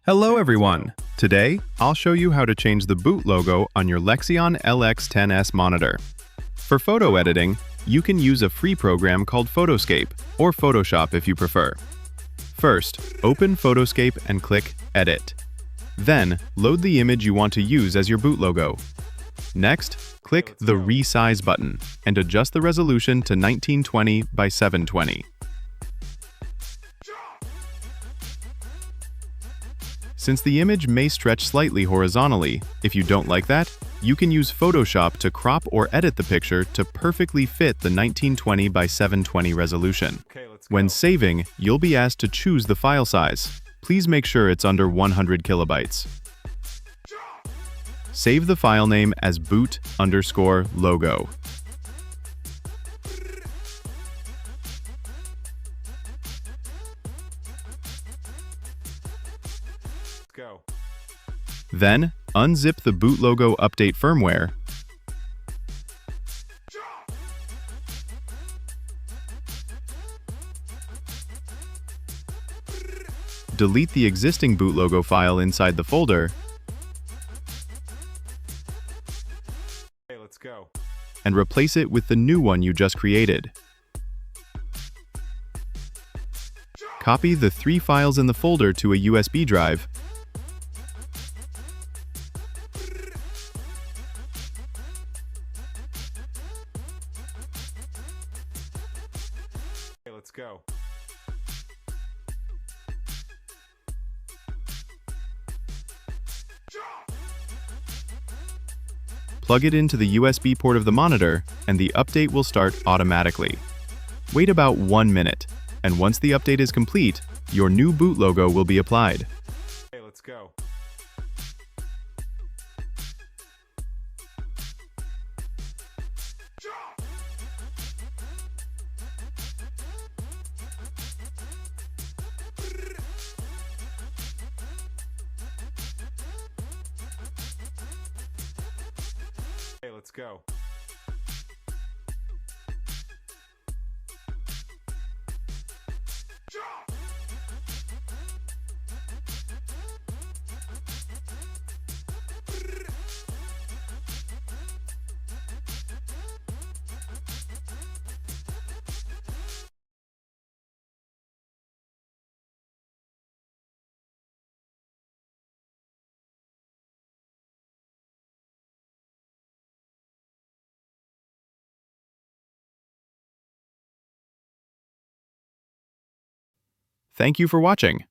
Hello everyone! Today, I'll show you how to change the boot logo on your Lexion LX10S monitor. For photo editing, you can use a free program called PhotoScape, or Photoshop if you prefer. First, open PhotoScape and click Edit. Then, load the image you want to use as your boot logo. Next, click the Resize button and adjust the resolution to 1920 by 720. Since the image may stretch slightly horizontally, if you don't like that, you can use Photoshop to crop or edit the picture to perfectly fit the 1920 by 720 resolution. When saving, you'll be asked to choose the file size. Please make sure it's under 100 kilobytes. Save the file name as boot_logo. Then, unzip the boot logo update firmware delete the existing boot logo file inside the folder and replace it with the new one you just created. Copy the 3 files in the folder to a USB drive Plug it into the USB port of the monitor, and the update will start automatically. Wait about 1 minute, and once the update is complete, your new boot logo will be applied. Let's go. Thank you for watching.